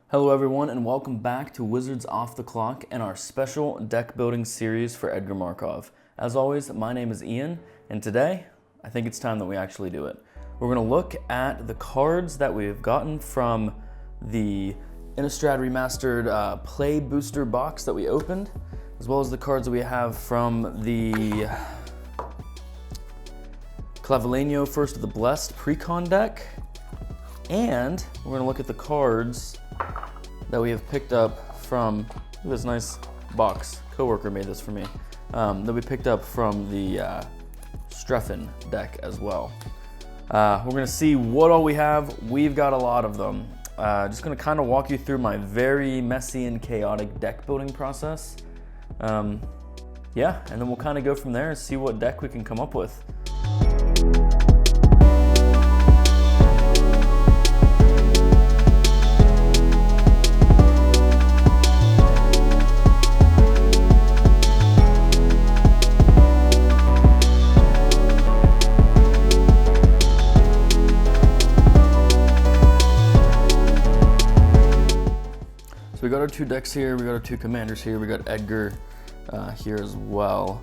Hello everyone and welcome back to Wizards Off the Clock and our special deck building series for Edgar Markov. As always, my name is Ian, and today, I think it's time that we actually do it. We're going to look at the cards that we've gotten from the Innistrad Remastered Play Booster box that we opened, as well as the cards that we have from the Clavileño First of the Blessed precon deck, and we're going to look at the cards that we have picked up from this nice box. Coworker made this for me. That we picked up from the Streffen deck as well. We're gonna see what all we have. We've got a lot of them. Just gonna kind of walk you through my very messy and chaotic deck building process. Yeah, and then we'll kind of go from there and see what deck we can come up with. So we got our two decks here, we got our two commanders here, we got Edgar here as well.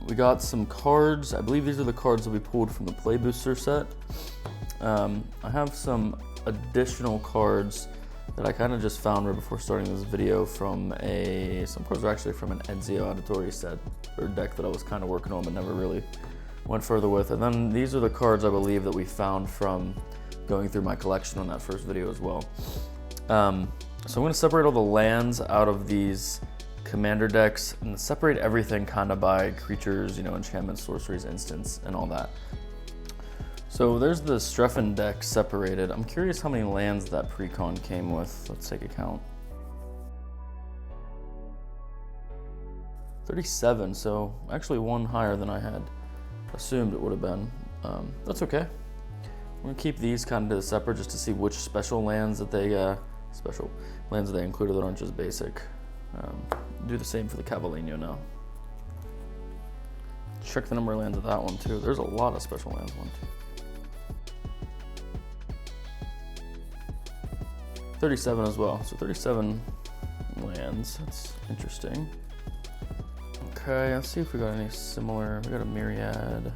We got some cards. I believe these are the cards that we pulled from the Play Booster set. I have some additional cards that I kind of just found right before starting this video from some cards are actually from an Ezio Auditore set or deck that I was kind of working on but never really went further with. And then these are the cards I believe that we found from going through my collection on that first video as well. So I'm going to separate all the lands out of these commander decks and separate everything kind of by creatures, enchantments, sorceries, instants, and all that. So there's the Streffen deck separated. I'm curious how many lands that precon came with. Let's take a count. 37, so actually one higher than I had assumed it would have been. That's okay. We're going to keep these kind of separate just to see which special lands that they included that aren't just basic. Do the same for the Clavileño now. Check the number of lands of that one too. There's a lot of special lands. 37 as well. So 37 lands. That's interesting. Okay, let's see if we got any similar. We got a myriad.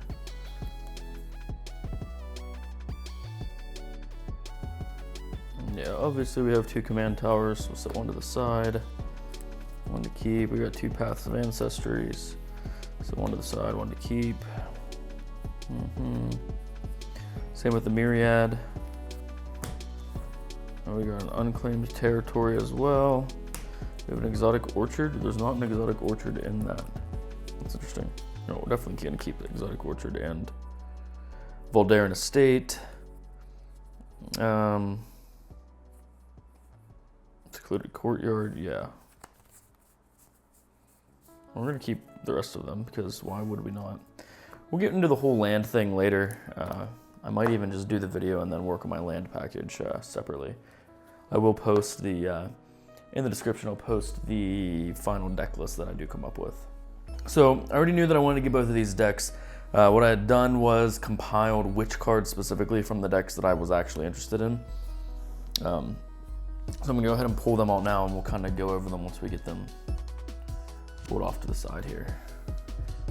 Yeah, obviously we have two command towers. We'll set one to the side, one to keep. We got two paths of ancestries. So one to the side, one to keep. Same with the myriad. And we got an unclaimed territory as well. We have an exotic orchard. There's not an exotic orchard in that. That's interesting. No, we're definitely gonna keep the exotic orchard and Voldaran Estate. Secluded courtyard, yeah. We're gonna keep the rest of them because why would we not? We'll get into the whole land thing later. I might even just do the video and then work on my land package separately. I will post in the description, I'll post the final deck list that I do come up with. So I already knew that I wanted to get both of these decks. What I had done was compiled which cards specifically from the decks that I was actually interested in. So I'm gonna go ahead and pull them all now and we'll kind of go over them once we get them pulled off to the side here.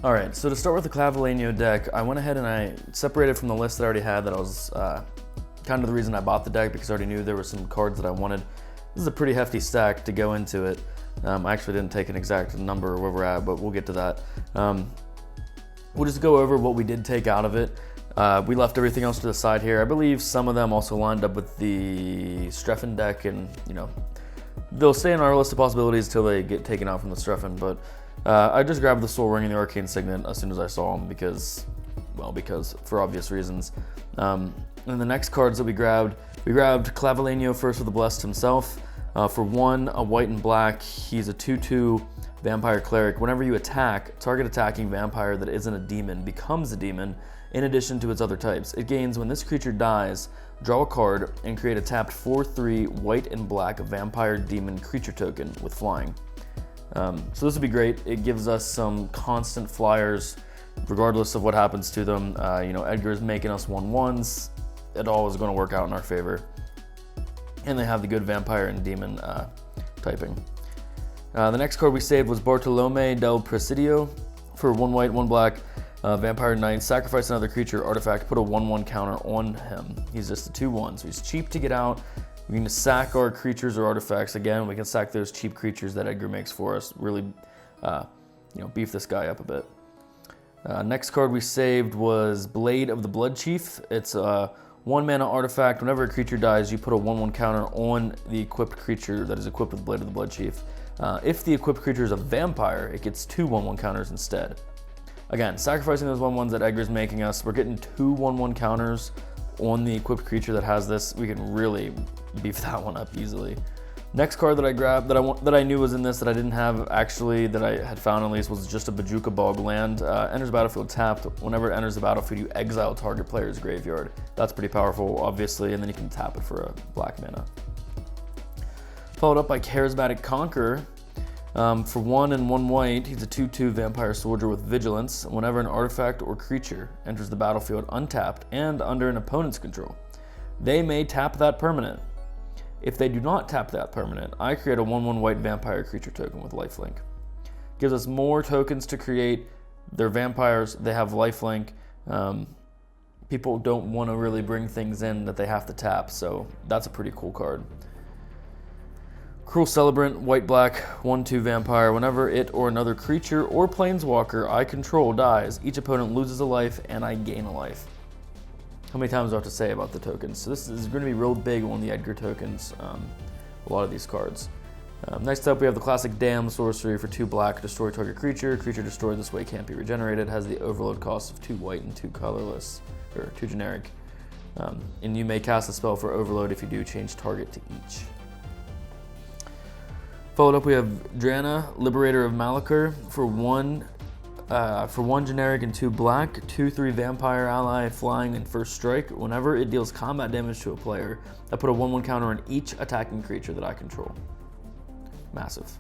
All right, so to start with the Clavileño deck, I went ahead and I separated from the list that I already had that I was kind of the reason I bought the deck because I already knew there were some cards that I wanted. This is a pretty hefty stack to go into it. I actually didn't take an exact number where we're at, but we'll get to that. We'll just go over what we did take out of it. We left everything else to the side here. I believe some of them also lined up with the Streffen deck and, they'll stay in our list of possibilities until they get taken out from the Streffen, but I just grabbed the Soul Ring and the Arcane Signet as soon as I saw them because for obvious reasons. And the next cards that we grabbed Clavileño First of the Blessed himself. For one, a white and black, he's a 2/2 Vampire Cleric. Whenever you attack, target attacking vampire that isn't a demon becomes a demon in addition to its other types. It gains when this creature dies, draw a card and create a tapped 4/3 white and black vampire demon creature token with flying. So this would be great. It gives us some constant flyers regardless of what happens to them. Edgar is making us 1/1s. It all is going to work out in our favor. and they have the good vampire and demon typing. The next card we saved was Bartolome del Presidio for 1 white, 1 black, Vampire Knight. Sacrifice another creature, artifact, put a 1/1 counter on him. He's just a 2/1, so he's cheap to get out. We can sack our creatures or artifacts. Again, we can sack those cheap creatures that Edgar makes for us. Really, beef this guy up a bit. Next card we saved was Blade of the Blood Chief. It's a 1 mana artifact. Whenever a creature dies, you put a 1/1 counter on the equipped creature that is equipped with Blade of the Blood Chief. If the equipped creature is a vampire, it gets 2 1/1 counters instead. Again, sacrificing those 1/1s that Edgar's making us, we're getting 2 1/1 counters on the equipped creature that has this. We can really beef that one up easily. Next card that I grabbed that I knew was in this that I didn't have actually, that I had found at least, was just a Bajuka Bog land. Enters the battlefield tapped. Whenever it enters the battlefield, you exile target player's graveyard. That's pretty powerful, obviously, and then you can tap it for a black mana. Followed up by Charismatic Conqueror. For 1 and 1 white, he's a 2/2 vampire soldier with vigilance. Whenever an artifact or creature enters the battlefield untapped and under an opponent's control, they may tap that permanent. If they do not tap that permanent, I create a 1/1 white vampire creature token with lifelink. Gives us more tokens to create. They're vampires, they have lifelink. People don't want to really bring things in that they have to tap, so that's a pretty cool card. Cruel Celebrant, white-black, 1/2 vampire. Whenever it or another creature or planeswalker I control dies, each opponent loses a life and I gain a life. How many times do I have to say about the tokens? So this is going to be real big on the Edgar tokens, a lot of these cards. Next up we have the classic Damn sorcery for 2 black, destroy target creature. Creature destroyed this way can't be regenerated, has the overload cost of 2 white and 2 colorless, or 2 generic. And you may cast a spell for overload. If you do, change target to each. Followed up, we have Drana, Liberator of Malachor, for 1 generic and 2 black, 2/3 vampire ally, flying and first strike. Whenever it deals combat damage to a player, I put a 1/1 counter on each attacking creature that I control. Massive.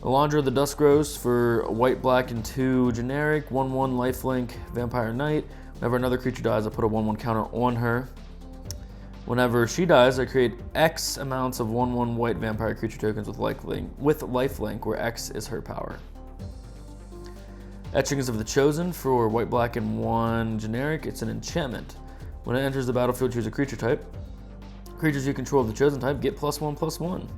Alondra the Dusk Rose for white, black, and 2 generic, 1/1 lifelink, Vampire Knight. Whenever another creature dies, I put a 1/1 counter on her. Whenever she dies, I create X amounts of 1/1 white vampire creature tokens with lifelink, where X is her power. Etchings of the Chosen for white, black, and 1 generic. It's an enchantment. When it enters the battlefield, choose a creature type. Creatures you control of the chosen type get +1/+1.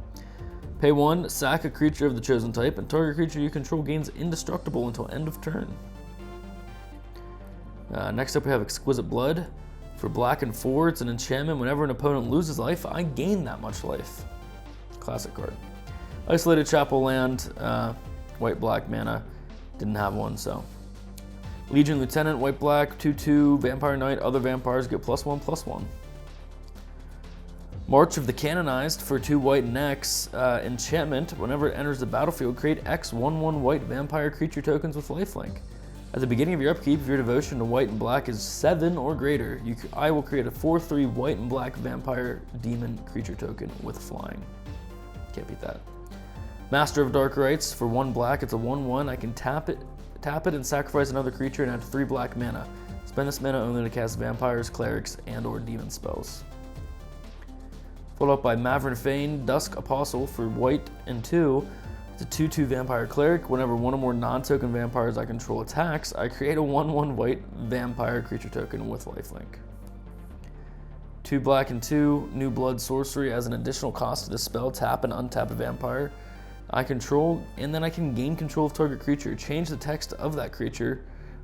Pay 1, sack a creature of the chosen type, and target creature you control gains indestructible until end of turn. Next up, we have Exquisite Blood. For black and 4, it's an enchantment. Whenever an opponent loses life, I gain that much life. Classic card. Isolated Chapel land, white, black mana. Didn't have one, so. Legion Lieutenant, white, black, 2/2, Vampire Knight. Other vampires get +1/+1. March of the Canonized for 2 white and X, enchantment. Whenever it enters the battlefield, create X 1/1 white vampire creature tokens with lifelink. At the beginning of your upkeep, if your devotion to white and black is 7 or greater, I will create a 4/3 white and black vampire demon creature token with flying. Can't beat that. Master of Dark Rites for 1 black, it's a 1/1. I can tap it and sacrifice another creature and add 3 black mana. Spend this mana only to cast vampires, clerics, and or demon spells. Followed up by Mavrin Fane, Dusk Apostle for white and 2. It's a 2/2 vampire cleric. Whenever one or more non-token vampires I control attacks, I create a 1/1 white vampire creature token with lifelink. 2 black and 2, New Blood sorcery. As an additional cost to this spell, tap and untap a vampire I control, and then I can gain control of target creature. Change the text of that creature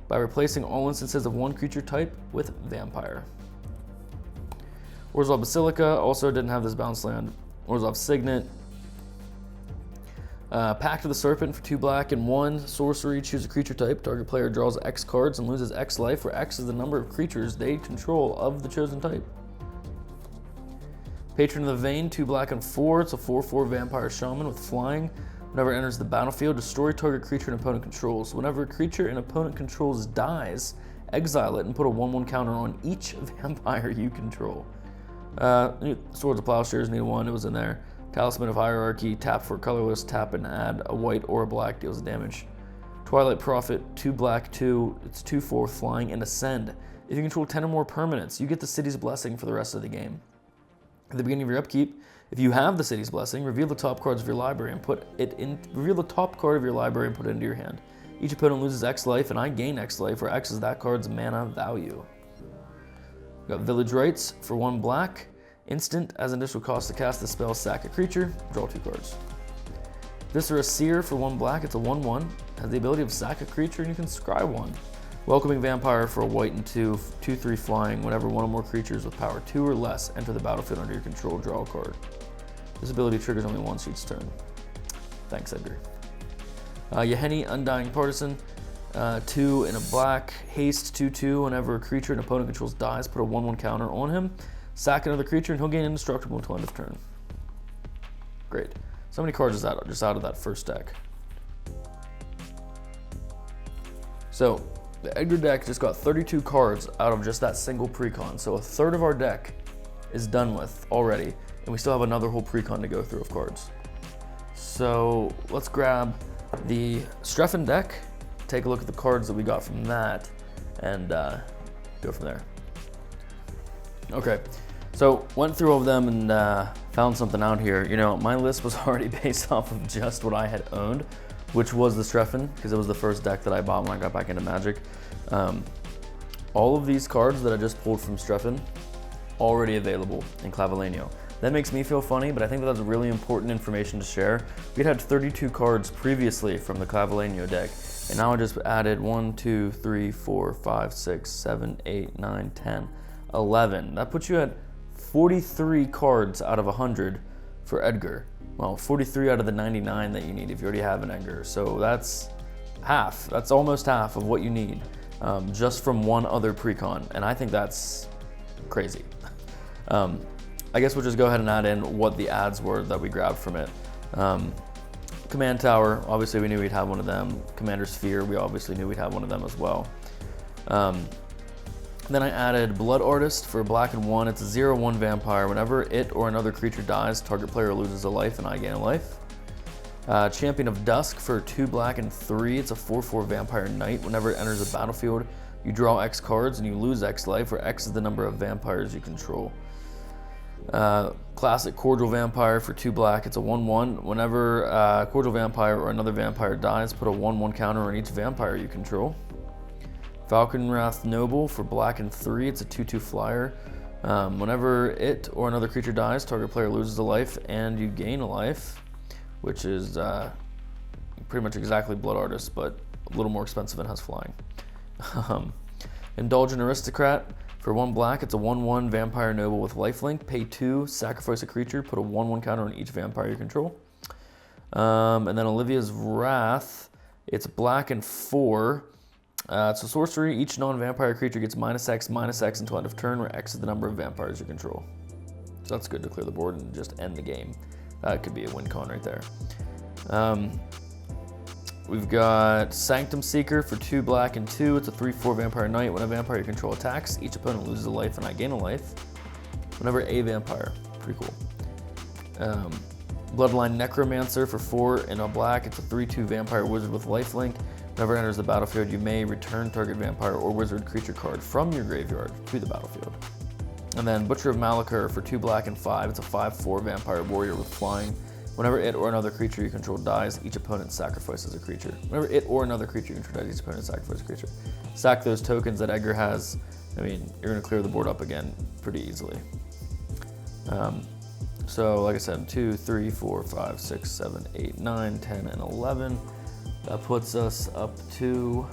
by replacing all instances of one creature type with vampire. Orzhov Basilica also didn't have this bounce land. Orzhov Signet. Pact of the Serpent for 2 black and 1 sorcery. Choose a creature type. Target player draws X cards and loses X life, where X is the number of creatures they control of the chosen type. Patron of the Vein, 2 black and 4. It's a 4/4 vampire shaman with flying. Whenever it enters the battlefield, destroy target creature an opponent controls. Whenever a creature an opponent controls dies, exile it and put a 1/1 counter on each vampire you control. Swords of Plowshares need 1. It was in there. Talisman of Hierarchy, tap for colorless, tap and add a white or a black, deals damage. Twilight Prophet, 2 black, 2. It's 2/4 flying and ascend. If you control 10 or more permanents, you get the City's Blessing for the rest of the game. At the beginning of your upkeep, if you have the City's Blessing, reveal the top cards of your library and put it in. Reveal the top card of your library and put it into your hand. Each opponent loses X life, and I gain X life, where X is that card's mana value. We got Village Rites for 1 black. Instant, as initial cost to cast the spell, sack a creature, draw 2 cards. Viscera Seer for 1 black, it's a 1/1. Has the ability of sack a creature, and you can scry 1. Welcoming Vampire for a white and 2, 2/3 flying. Whenever one or more creatures with power 2 or less enter the battlefield under your control, draw a card. This ability triggers only once each turn. Thanks, Edgar. Yeheni, Undying Partisan, 2 in a black, haste 2/2. Whenever a creature an opponent controls dies, put a 1/1 counter on him. Sack another creature, and he'll gain indestructible until end of turn. Great. So many cards is that just out of that first deck? So the Edgar deck just got 32 cards out of just that single precon. So a third of our deck is done with already, and we still have another whole precon to go through of cards. So let's grab the Streffen deck, take a look at the cards that we got from that, and go from there. Okay, so went through all of them and found something out here. You know, my list was already based off of just what I had owned, which was the Streffen, because it was the first deck that I bought when I got back into Magic. All of these cards that I just pulled from Streffen, already available in Clavileño. That makes me feel funny, but I think that's really important information to share. We had 32 cards previously from the Clavileño deck, and now I just added 1, 2, 3, 4, 5, 6, 7, 8, 9, 10, 11. That puts you at 43 cards out of 100 for Edgar. Well, 43 out of the 99 that you need if you already have an Edgar. So that's half. That's almost half of what you need just from one other precon, and I think that's crazy. I guess we'll just go ahead and add in what the ads were that we grabbed from it. Command Tower, obviously we knew we'd have one of them. Commander Sphere, we obviously knew we'd have one of them as well. Then I added Blood Artist for black and 1. It's a 0/1 vampire. Whenever it or another creature dies, target player loses a life and I gain a life. Champion of Dusk for 2 black and 3. It's a 4/4 vampire knight. Whenever it enters the battlefield, you draw X cards and you lose X life, where X is the number of vampires you control. Classic Cordial Vampire for 2 black. It's a 1/1. Whenever Cordial Vampire or another vampire dies, put a 1/1 counter on each vampire you control. Falconwrath Noble for black and 3. It's a 2/2 flyer. Whenever it or another creature dies, target player loses a life and you gain a life, which is pretty much exactly Blood Artist, but a little more expensive and has flying. Indulgent Aristocrat for 1 black. It's a 1/1 vampire noble with lifelink. Pay 2, sacrifice a creature, put a 1/1 counter on each vampire you control. And then Olivia's Wrath. It's black and 4. It's a sorcery. Each non-vampire creature gets -X until end of turn, where X is the number of vampires you control. So that's good to clear the board and just end the game. That could be a win con right there. We've got Sanctum Seeker for 2 black and 2. It's a 3/4 vampire knight. When a vampire you control attacks, each opponent loses a life and I gain a life. Whenever a vampire, pretty cool. Bloodline Necromancer for 4 in a black. It's a 3/2 vampire wizard with lifelink. Whenever it enters the battlefield, you may return target vampire or wizard creature card from your graveyard to the battlefield. And then Butcher of Malachor for 2 black and 5. It's a 5/4 vampire warrior with flying. Whenever it or another creature you control dies, each opponent sacrifices a creature. Whenever it or another creature you control dies, each opponent sacrifices a creature. Sack those tokens that Edgar has. I mean, you're going to clear the board up again pretty easily. So, like I said, 2, 3, 4, 5, 6, 7, 8, 9, 10, and 11. That puts us up to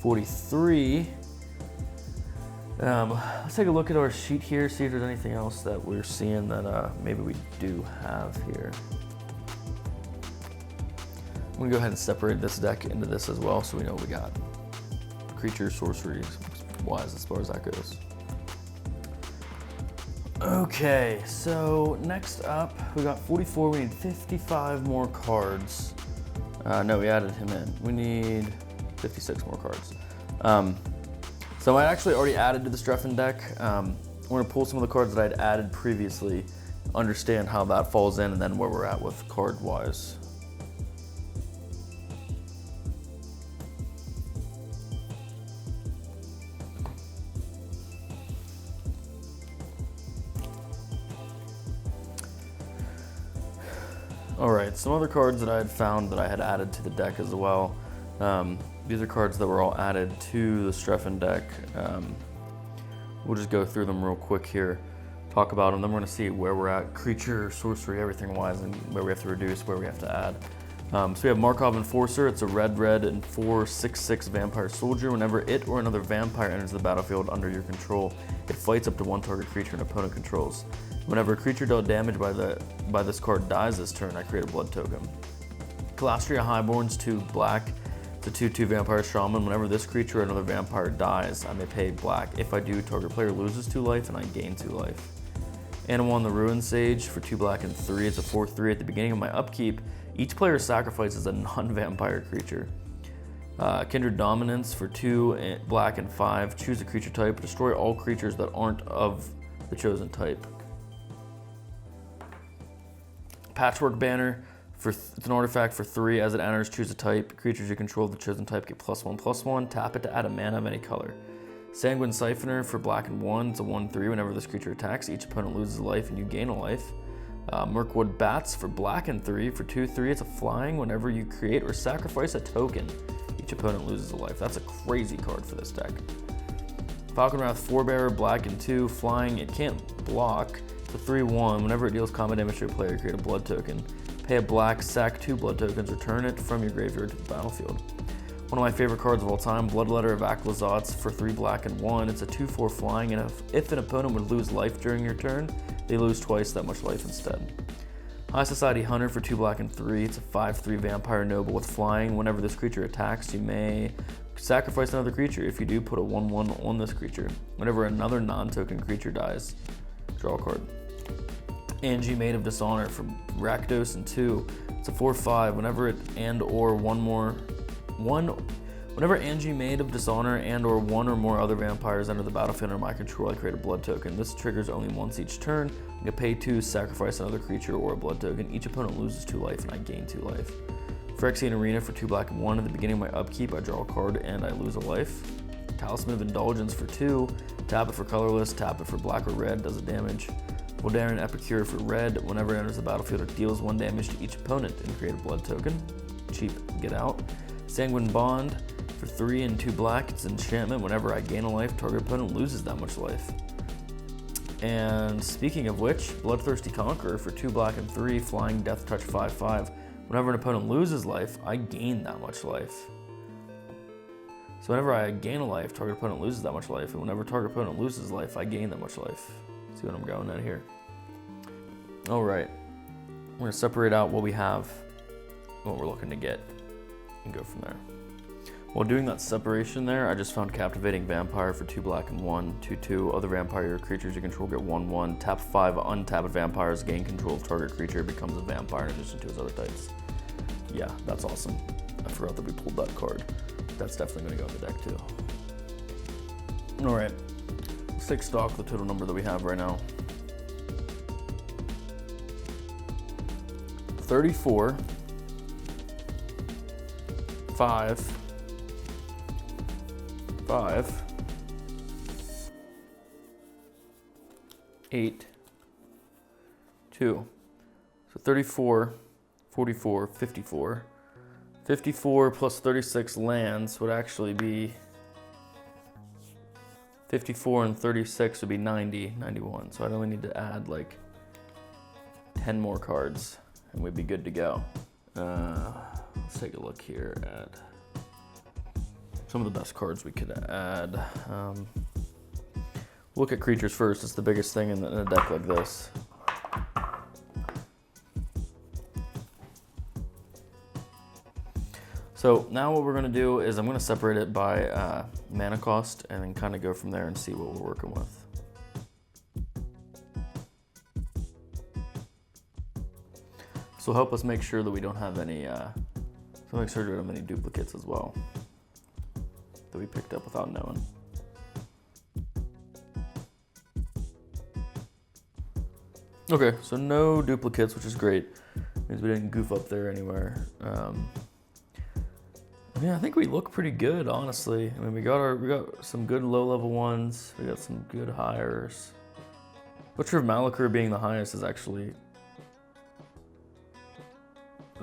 43. Let's take a look at our sheet here, see if there's anything else that we're seeing that maybe we do have here. I'm gonna go ahead and separate this deck into this as well so we know what we got. Creature, sorcery, wise as far as that goes. Okay, so next up, we got 44, we need 55 more cards. No, we added him in. We need 56 more cards. So I actually already added to the Streffen deck. I'm gonna pull some of the cards that I'd added previously, understand how that falls in, and then where we're at with card-wise. Alright, some other cards that I had found that I had added to the deck as well. These are cards that were all added to the Streffen deck. We'll just go through them real quick here, talk about them, then we're going to see where we're at, creature, sorcery, everything wise, and where we have to reduce, where we have to add. So we have Markov Enforcer. It's a red and 4/6/6 vampire soldier. Whenever it or another vampire enters the battlefield under your control, it fights up to one target creature an opponent controls. Whenever a creature dealt damage by this card dies this turn, I create a blood token. Calastria Highborn's 2 black. It's a 2/2 vampire shaman. Whenever this creature or another vampire dies, I may pay black. If I do, target player loses 2 life and I gain 2 life. Animal the Ruin Sage for 2 black and 3. It's a 4/3. At the beginning of my upkeep, each player sacrifices a non-vampire creature. Kindred Dominance for 2 black and 5. Choose a creature type. Destroy all creatures that aren't of the chosen type. Patchwork Banner. It's an artifact for 3. As it enters, choose a type. Creatures you control of the chosen type get +1/+1. Tap it to add a mana of any color. Sanguine Siphoner for black and 1. It's a 1/3. Whenever this creature attacks, each opponent loses a life and you gain a life. Mirkwood Bats for black and 3. For 2/3, it's a flying. Whenever you create or sacrifice a token, each opponent loses a life. That's a crazy card for this deck. Falconwrath Forebearer, black and 2. Flying, it can't block. It's a 3/1. Whenever it deals combat damage to a player, create a blood token. Pay a black, sack 2 blood tokens, return it from your graveyard to the battlefield. One of my favorite cards of all time, Bloodletter of Aklazotz for 3 black and 1. It's a 2/4 flying, and if an opponent would lose life during your turn, they lose twice that much life instead. High Society Hunter for 2 black and 3. It's a 5/3 vampire noble with flying. Whenever this creature attacks, you may sacrifice another creature. If you do, put a 1/1 on this creature. Whenever another non-token creature dies, draw a card. Angie, Maid of Dishonor for Rakdos and 2. It's a 4/5. Whenever Angie, Maid of Dishonor and or one or more other vampires enter the battlefield under my control, I create a blood token. This triggers only once each turn. I can pay 2, sacrifice another creature or a blood token. Each opponent loses 2 life and I gain 2 life. Phyrexian Arena for 2 black and 1. At the beginning of my upkeep, I draw a card and I lose a life. Talisman of Indulgence for 2. Tap it for colorless, tap it for black or red, does it damage. Voldaren Epicure for red. Whenever it enters the battlefield, it deals 1 damage to each opponent and create a blood token. Cheap, get out. Sanguine Bond for 3 and 2 black. It's enchantment. Whenever I gain a life, target opponent loses that much life. And speaking of which, Bloodthirsty Conqueror for 2 black and 3, flying, death touch 5/5. Whenever an opponent loses life, I gain that much life. So whenever I gain a life, target opponent loses that much life, and whenever target opponent loses life, I gain that much life. See what I'm going at here? All right, we're gonna separate out what we have, what we're looking to get, and go from there. While doing that separation there, I just found Captivating Vampire for 2 black and 1, 2/2. Other vampire creatures you control get 1/1. Tap 5 untapped vampires, gain control of target creature, becomes a vampire in addition to his other types. Yeah, that's awesome. I forgot that we pulled that card. That's definitely gonna go in the deck too. All right, let's take stock of the total number that we have right now. 34, 5, 8, 2. So 34, 44, 54. 54 plus 36 lands would actually be 54 and 36 would be 90, 91. So I'd only need to add like 10 more cards and we'd be good to go. Let's take a look here at some of the best cards we could add. Look at creatures first. It's the biggest thing in a deck like this. So now what we're going to do is I'm going to separate it by mana cost and then kind of go from there and see what we're working with. So help us make sure that we don't have any, make sure we don't have any duplicates as well that we picked up without knowing. Okay, so no duplicates, which is great. Means we didn't goof up there anywhere. Yeah, I think we look pretty good, honestly. I mean, we got some good low-level ones. We got some good hires. Butcher of Malachor being the highest is actually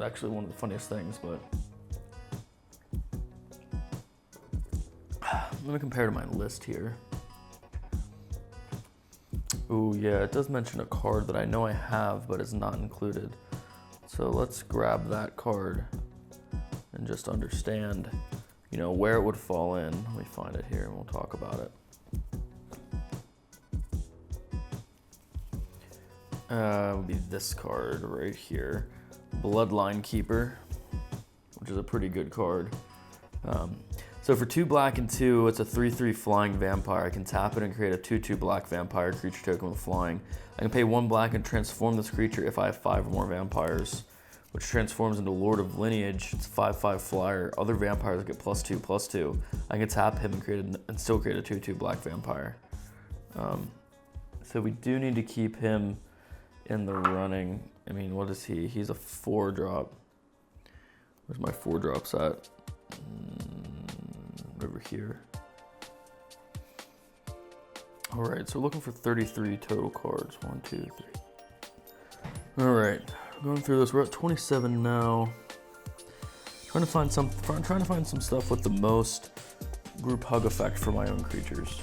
actually one of the funniest things, but let me compare to my list here. Ooh, yeah, it does mention a card that I know I have, but is not included. So let's grab that card and just understand, you know, where it would fall in. Let me find it here and we'll talk about it. Would be this card right here, Bloodline Keeper, which is a pretty good card. So for 2 black and 2, it's a 3/3 flying vampire. I can tap it and create a 2/2 black vampire creature token with flying. I can pay 1 black and transform this creature if I have 5 or more vampires, which transforms into Lord of Lineage. It's a 5/5 flyer. Other vampires get +2/+2. I can tap him and still create a 2/2 black vampire. So we do need to keep him in the running. I mean, what is he? He's a 4-drop. Where's my 4-drops at? Over here. All right, so we're looking for 33 total cards. 1, 2, 3. All right, going through this. We're at 27 now. Trying to find some stuff with the most group hug effect for my own creatures.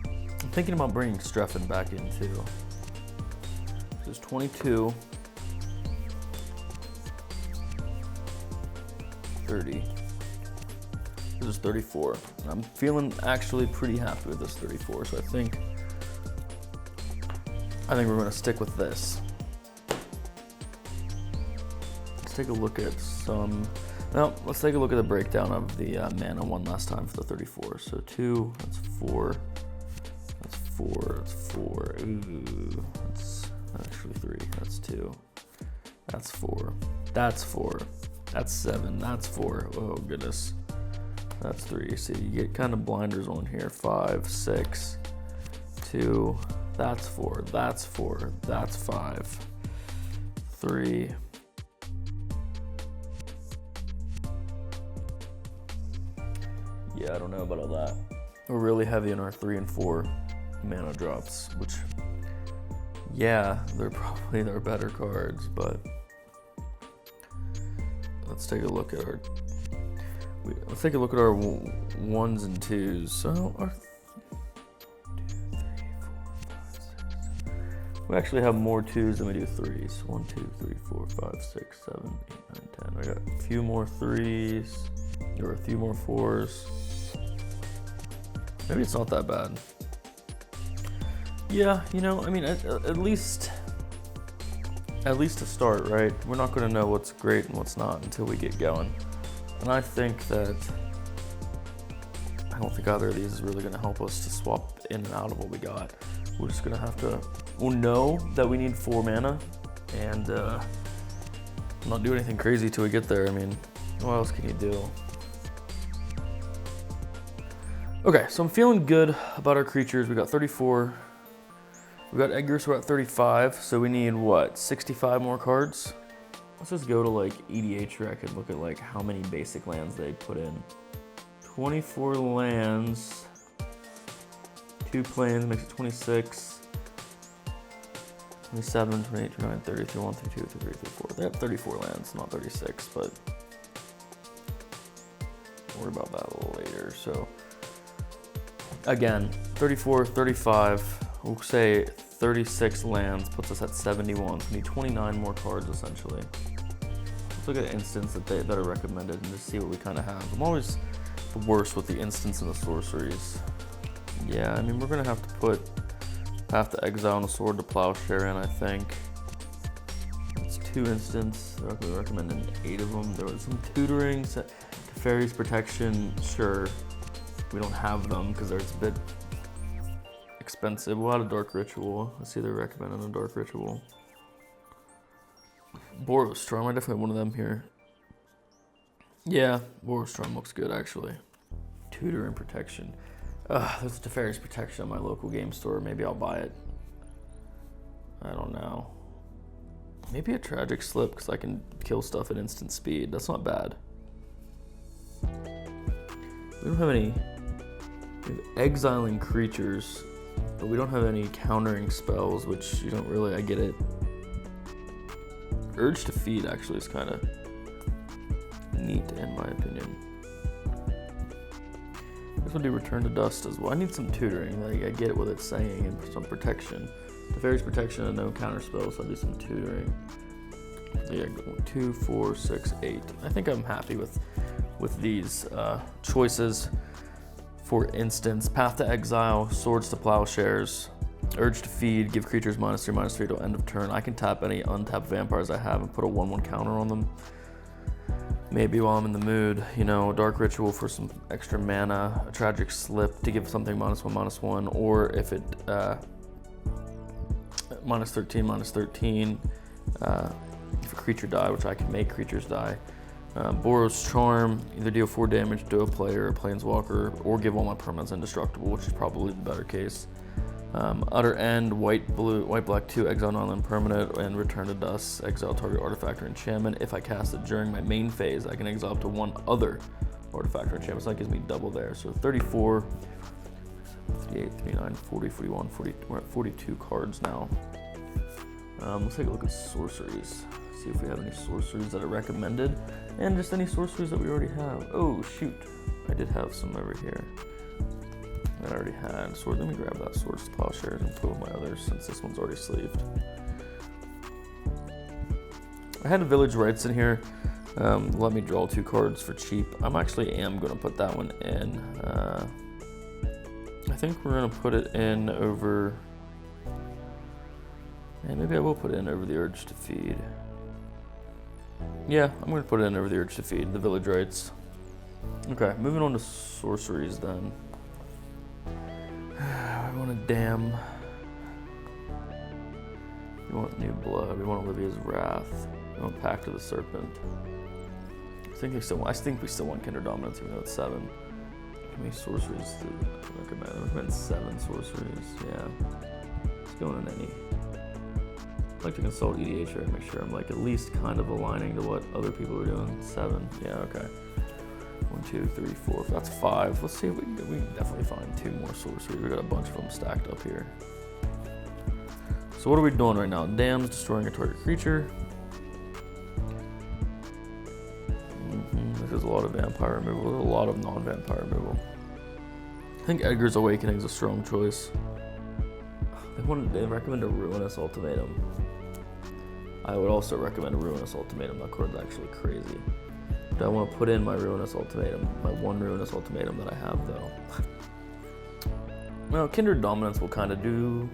I'm thinking about bringing Streffen back in too. This is 22, 30. This is 34. I'm feeling actually pretty happy with this 34, so I think we're gonna stick with this. Let's take a look at let's take a look at the breakdown of the mana one last time for the 34. So 2, that's 4, that's 4, that's 4, ooh, that's actually 3, that's 2, that's 4, that's 4, that's 7, that's 4, oh goodness. That's 3. So you get kind of blinders on here. 5, 6, 2. That's 4. That's 4. That's 5. 3. Yeah, I don't know about all that. We're really heavy on our 3 and 4 mana drops, which, yeah, they're probably their better cards, but let's take a look at our 1s and 2s. So our 2, 3, 4, 5, 6. We actually have more 2s than we do 3s. 1, 2, 3, 4, 5, 6, 7, 8, 9, 10. I got a few more 3s or a few more 4s. Maybe it's not that bad. Yeah, you know, I mean, at least to start, right? We're not going to know what's great and what's not until we get going. And I think that I don't think either of these is really going to help us to swap in and out of what we got. We're just going to have to, we'll know that we need 4 mana and not do anything crazy till we get there. I mean, what else can you do? Okay, so I'm feeling good about our creatures. We got 34. We got Edgar, so we're at 35. So we need, what, 65 more cards? Let's just go to like EDH rec and look at like how many basic lands they put in. 24 lands, 2 planes makes it 26, 27, 28, 29, 30, 31, 32, 33, 34. They have 34 lands, not 36, but we'll worry about that a little later. So again, 34, 35, we'll say 36 lands puts us at 71. So we need 29 more cards essentially. Let's look at instants that are recommended and just see what we kind of have. I'm always the worst with the instants and the sorceries. Yeah, I mean, we're gonna have to exile and a Sword to Plowshare in, I think. It's 2 instants. They're recommending 8 of them. There was some tutoring, Teferi's Protection, sure. We don't have them because they're a bit expensive. We'll add a Dark Ritual. Let's see, they're recommending a Dark Ritual. Borostrom, I definitely have one of them here. Yeah, Borostrom looks good actually. Tutor and Protection. There's Teferi's Protection at my local game store. Maybe I'll buy it. I don't know. Maybe a Tragic Slip because I can kill stuff at instant speed. That's not bad. We don't have any. We have exiling creatures, but we don't have any countering spells, which you don't really. I get it. Urge to Feed actually is kind of neat in my opinion. This will do Return to Dust as well. I need some tutoring. Like, I get what it's saying, and some protection. Teferi's protection and no counter spells, so I'll do some tutoring. Yeah, 2, 4, 6, 8. I think I'm happy with these choices. For instance, Path to Exile, Swords to Plowshares, Urge to Feed, give creatures -3/-3 till end of turn. I can tap any untapped vampires I have and put a 1/1 counter on them. Maybe while I'm in the mood, you know, Dark Ritual for some extra mana, a Tragic Slip to give something -1/-1, or if it -13/-13, if a creature die, which I can make creatures die. Boros Charm, either deal 4 damage to a player or planeswalker, or give all my permanents indestructible, which is probably the better case. Utter End, white black 2, exile non-land permanent, and Return to Dust, exile target artifact or enchantment. If I cast it during my main phase, I can exile up to 1 other artifact or enchantment, so that gives me double there. So 34, 38, 39, 40, 41, 40, we're at 42 cards now. Let's take a look at sorceries. See if we have any sorceries that are recommended, and just any sorceries that we already have. Oh shoot, I did have some over here that I already had. Sword, let me grab that Swords to Plowshares and put with my others since this one's already sleeved. I had a Village Rites in here. Let me draw 2 cards for cheap. I'm actually gonna put that one in. I think we're gonna put it in over, and maybe I will put it in over the Urge to Feed. Yeah, I'm gonna put it in over the Urge to Feed, the Village Rites. Okay, moving on to sorceries then. We want a Dam. We want New Blood. We want Olivia's Wrath. We want Pact of the Serpent. I think we still want Kindred Dominance, even though it's 7. How many sorceries to recommend? I recommend 7 sorceries. Yeah. Let's go in any. I'd like to consult EDH here and make sure I'm like at least kind of aligning to what other people are doing. 7. Yeah, okay. 1, 2, 3, 4. That's 5. Let's see if we can definitely find 2 more sorceries. We got a bunch of them stacked up here. So what are we doing right now? Dam's destroying a target creature. There's a lot of vampire removal. There's a lot of non-vampire removal. I think Edgar's Awakening is a strong choice. They recommend a Ruinous Ultimatum. I would also recommend a Ruinous Ultimatum. That card's actually crazy. Do I want to put in my Ruinous Ultimatum? My 1 Ruinous Ultimatum that I have, though. Well, Kindred Dominance will kind of do.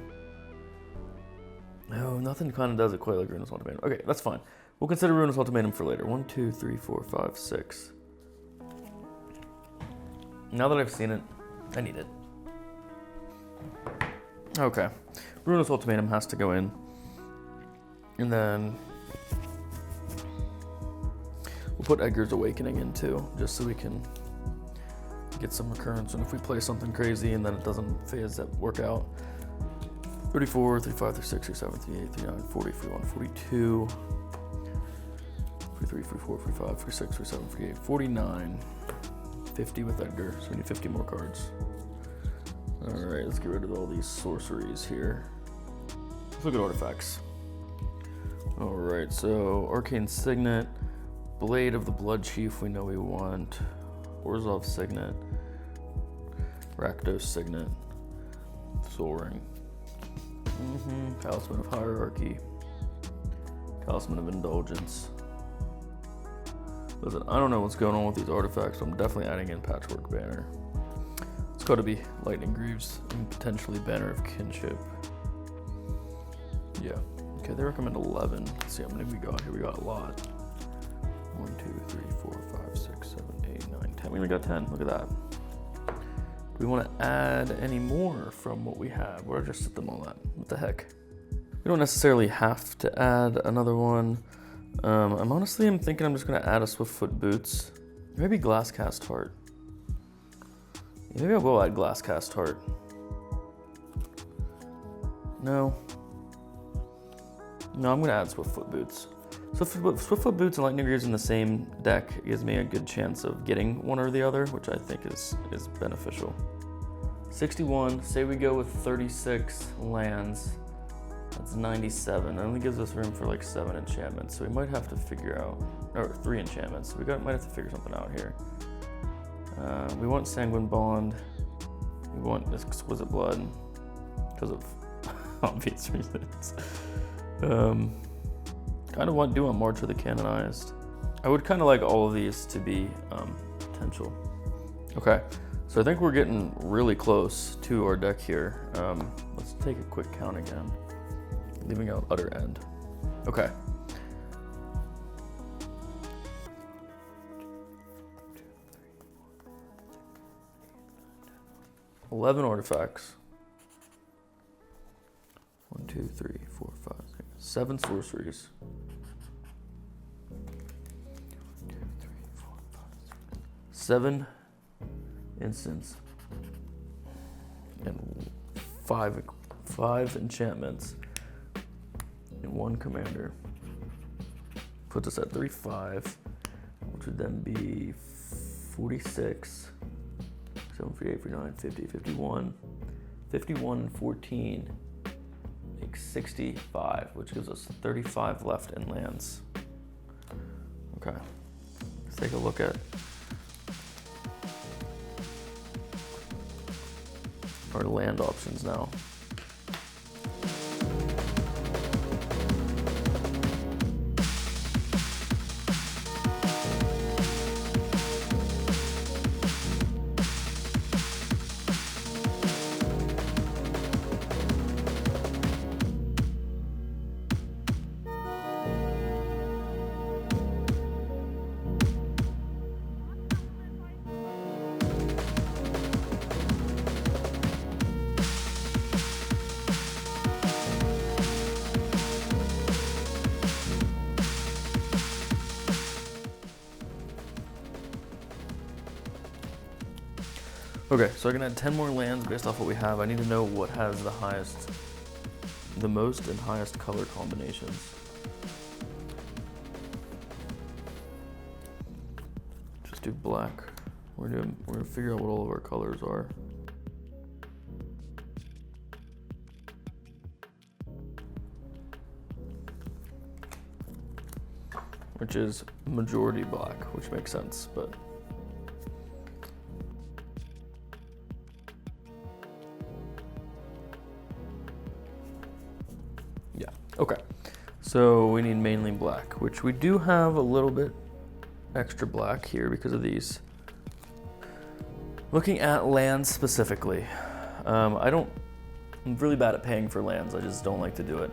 No, nothing kind of does it quite like Ruinous Ultimatum. Okay, that's fine. We'll consider Ruinous Ultimatum for later. 1, 2, 3, 4, 5, 6. Now that I've seen it, I need it. Okay. Ruinous Ultimatum has to go in. And then we'll put Edgar's Awakening in too, just so we can get some recurrence. And if we play something crazy and then it doesn't work out. 34, 35, 36, 37, 38, 39, 40, 41, 42. 43, 44, 45, 46, 47, 48, 49. 50 with Edgar, so we need 50 more cards. Alright, let's get rid of all these sorceries here. Let's look at artifacts. Alright, so Arcane Signet, Blade of the Blood Chief we know we want, Orzhov Signet, Rakdos Signet, Soul Ring, Talisman of Hierarchy, Talisman of Indulgence. Listen, I don't know what's going on with these artifacts, so I'm definitely adding in Patchwork Banner. It's got to be Lightning Greaves and potentially Banner of Kinship. Yeah. Okay, they recommend 11. Let's see how many we got here. We got a lot. 1, 2, 3, 4, 5, 6, 7, 8, 9, 10. We only got 10. Look at that. Do we want to add any more from what we have? Or just set them all at? What the heck? We don't necessarily have to add another one. I'm thinking I'm just going to add a Swiftfoot Boots. Maybe Glasscast Heart. Yeah, maybe I will add Glasscast Heart. No, I'm going to add Swiftfoot Boots. Swiftfoot Boots and Lightning Greaves in the same deck gives me a good chance of getting one or the other, which I think is beneficial. 61, say we go with 36 lands. That's 97. It only gives us room for like 7 enchantments, so we might have to figure out, or 3 enchantments. So might have to figure something out here. We want Sanguine Bond. We want Exquisite Blood because of obvious reasons. Kind of do want March of the Canonized. I would kind of like all of these to be potential. Okay, so I think we're getting really close to our deck here. Let's take a quick count again, leaving out Utter End. Okay. 11 artifacts. 1, 2, 3, 4, 5, 6, 7 sorceries. 1, 2, 3, 4, 5, 6, 7 instants. And 5 enchantments. And 1 commander. Puts us at 35, which would then be 46. 7, 48, 49, 50, 51. 51 and 14 makes 65, which gives us 35 left in lands. Okay, let's take a look at our land options now. Okay, so I can add 10 more lands based off what we have. I need to know what has the most and highest color combinations. Just do black. We're gonna figure out what all of our colors are. Which is majority black, which makes sense, but yeah, okay. So we need mainly black, which we do have a little bit extra black here because of these. Looking at lands specifically, I'm really bad at paying for lands. I just don't like to do it.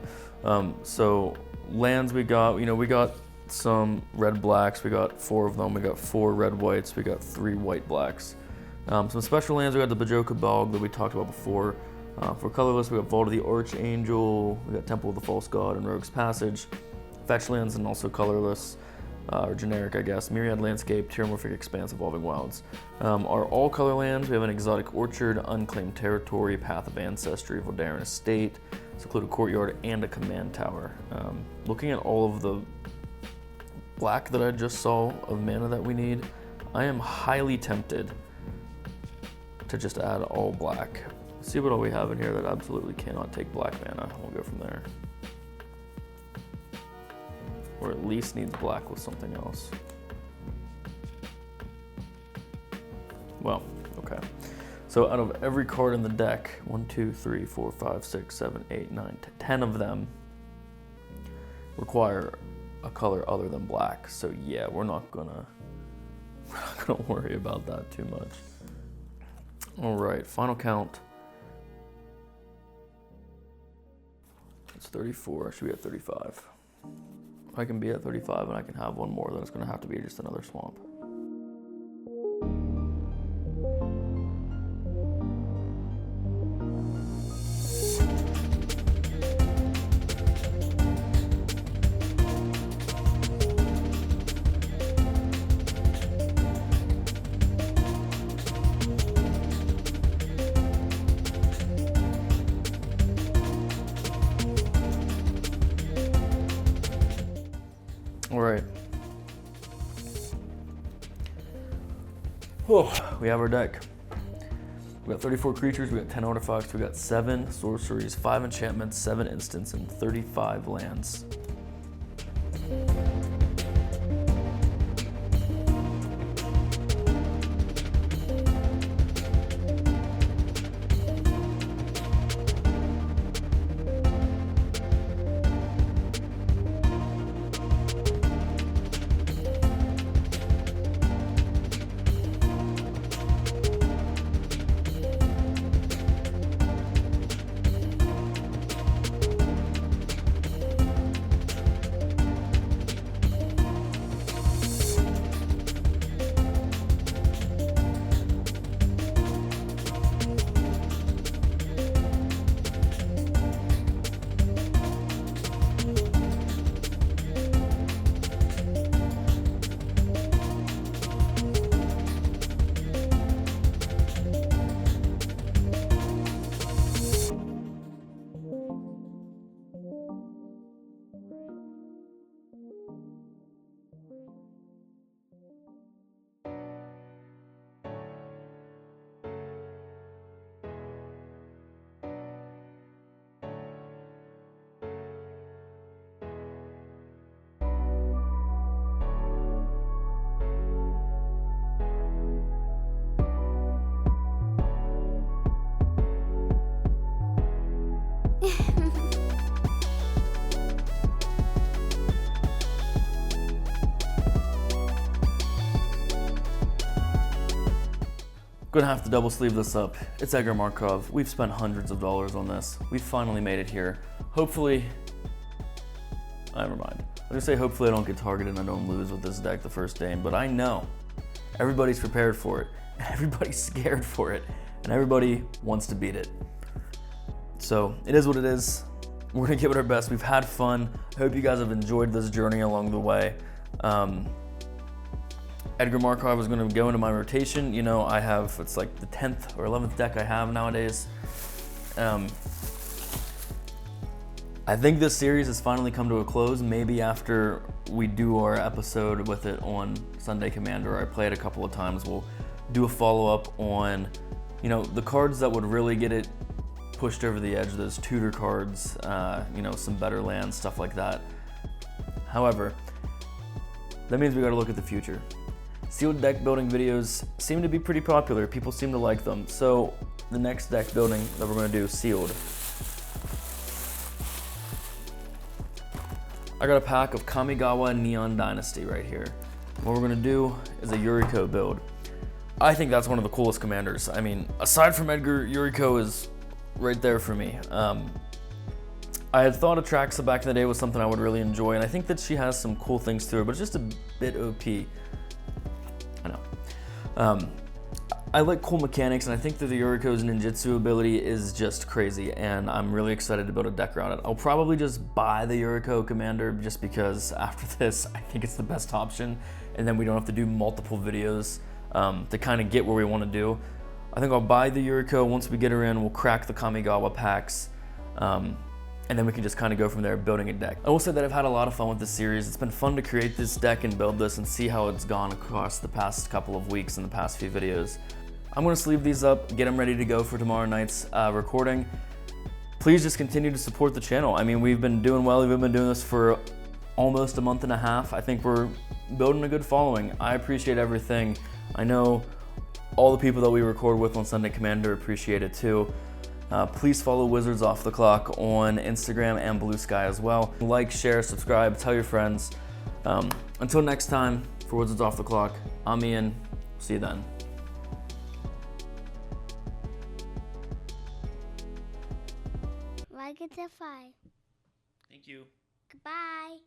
So lands we got some red blacks. We got 4 of them. We got 4 red whites. We got 3 white blacks. Some special lands. We got the Bajoka Bog that we talked about before. For colorless, we got Vault of the Archangel. We got Temple of the False God and Rogue's Passage. Fetch lands and also colorless. Or generic, I guess. Myriad Landscape, Terramorphic Expanse, Evolving Wilds. Are all color lands. We have an Exotic Orchard, Unclaimed Territory, Path of Ancestry, Voldaren Estate, Secluded Courtyard, and a Command Tower. Looking at all of the black that I just saw of mana that we need, I am highly tempted to just add all black. See what all we have in here that absolutely cannot take black mana. We'll go from there. Or at least needs black with something else. Well, okay. So out of every card in the deck, 1, 2, 3, 4, 5, 6, 7, 8, 9, 10 of them require a color other than black. So yeah, we're not gonna worry about that too much. All right, final count. It's 34, I should be at 35. I can be at 35 and I can have one more, then it's gonna have to be just another swamp. All right. Oh, we have our deck. We got 34 creatures, we got 10 artifacts, we got 7 sorceries, 5 enchantments, 7 instants, and 35 lands. Gonna have to double sleeve this up. It's Edgar Markov. We've spent hundreds of dollars on this. We finally made it here. Hopefully, never mind. I'm gonna say hopefully I don't get targeted and I don't lose with this deck the first game, but I know everybody's prepared for it, and everybody's scared for it, and everybody wants to beat it. So it is what it is. We're gonna give it our best. We've had fun. I hope you guys have enjoyed this journey along the way. Edgar Markov is going to go into my rotation. You know, I have, it's like the 10th or 11th deck I have nowadays. I think this series has finally come to a close. Maybe after we do our episode with it on Sunday Commander, I play it a couple of times, we'll do a follow-up on, you know, the cards that would really get it pushed over the edge, those tutor cards, you know, some better lands, stuff like that. However, that means we got to look at the future. Sealed deck building videos seem to be pretty popular. People seem to like them. So the next deck building that we're going to do is sealed. I got a pack of Kamigawa Neon Dynasty right here. What we're going to do is a Yuriko build. I think that's one of the coolest commanders. I mean, aside from Edgar, Yuriko is right there for me. I had thought Atraxa back in the day was something I would really enjoy, and I think that she has some cool things to her, but it's just a bit OP. I know. I like cool mechanics, and I think that the Yuriko's ninjutsu ability is just crazy, and I'm really excited to build a deck around it. I'll probably just buy the Yuriko commander just because after this, I think it's the best option, and then we don't have to do multiple videos to kind of get where we want to do. I think I'll buy the Yuriko. Once we get her in, we'll crack the Kamigawa packs, and then we can just kind of go from there building a deck. I will say that I've had a lot of fun with this series. It's been fun to create this deck and build this and see how it's gone across the past couple of weeks and the past few videos. I'm going to sleeve these up, get them ready to go for tomorrow night's recording. Please just continue to support the channel. I mean, we've been doing well. We've been doing this for almost a month and a half. I think we're building a good following. I appreciate everything. I know all the people that we record with on Sunday Commander appreciate it too. Please follow Wizards Off the Clock on Instagram and Blue Sky as well. Like, share, subscribe, tell your friends. Until next time, for Wizards Off the Clock, I'm Ian. See you then. Like it to 5. Thank you. Goodbye.